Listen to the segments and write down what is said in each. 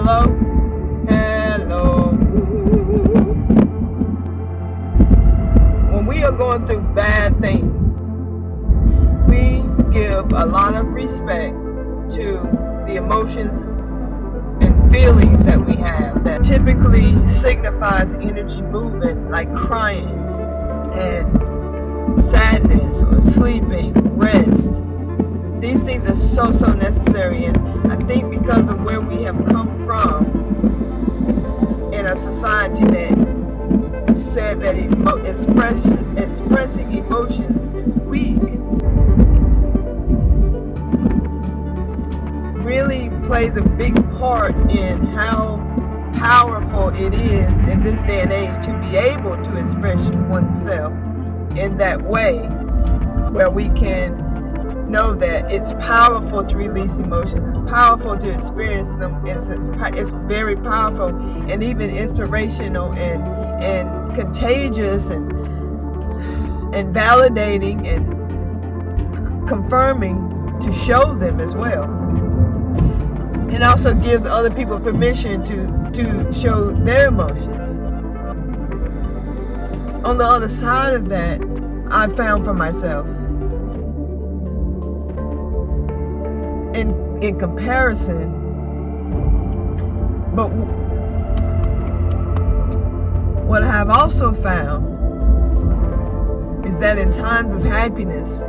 Hello? Hello. When we are going through bad things, we give a lot of respect to the emotions and feelings that we have that typically signifies energy moving, like crying and sadness or sleeping, rest. These things are so necessary, and I think because of where we have come from in a society that said that expressing emotions is weak, really plays a big part in how powerful it is in this day and age to be able to express oneself in that way, where we can know that it's powerful to release emotions, it's powerful to experience them, and it's very powerful and even inspirational and contagious and validating and confirming to show them as well, and also give other people permission to show their emotions. On the other side of that, I found for myself, in comparison, but what I have also found is that in times of happiness,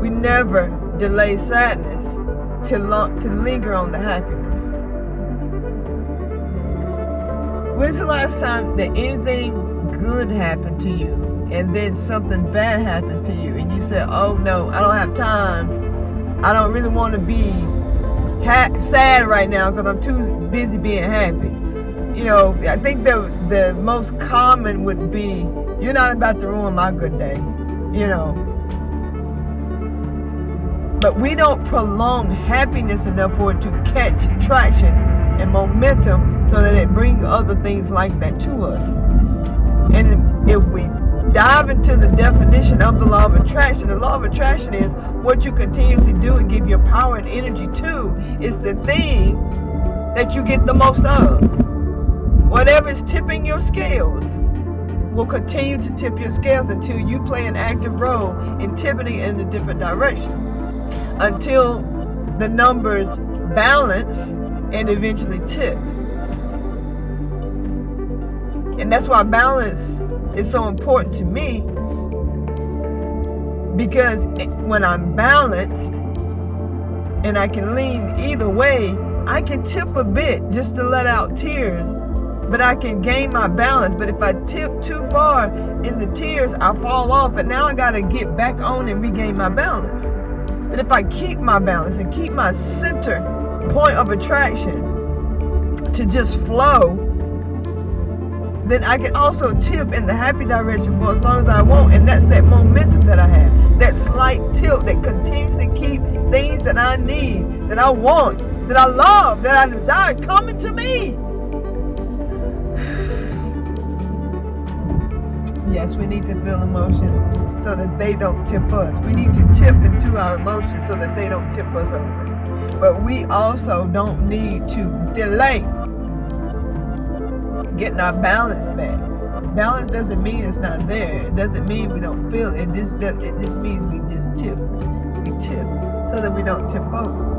we never delay sadness to linger on the happiness. When's the last time that anything good happened to you and then something bad happens to you and you said, oh no, I don't have time, I don't really want to be sad right now because I'm too busy being happy? You know, I think the most common would be, you're not about to ruin my good day, you know. But we don't prolong happiness enough for it to catch traction and momentum so that it brings other things like that to us. And if we dive into the definition of the law of attraction, the law of attraction is what you continuously do and give your power and energy to is the thing that you get the most of. Whatever is tipping your scales will continue to tip your scales until you play an active role in tipping it in a different direction, until the numbers balance and eventually tip. And that's why balance is so important to me, because when I'm balanced and I can lean either way, I can tip a bit just to let out tears, but I can gain my balance. But if I tip too far in the tears, I fall off, and now I got to get back on and regain my balance. But if I keep my balance and keep my center point of attraction to just flow, then I can also tip in the happy direction for as long as I want. And that's that momentum that I have, that slight tilt that continues to keep things that I need, that I want, that I love, that I desire coming to me. Yes, we need to feel emotions so that they don't tip us. We need to tip into our emotions so that they don't tip us over. But we also don't need to delay getting our balance back. Balance doesn't mean it's not there. It doesn't mean we don't feel it. It just means we just tip. We tip so that we don't tip over.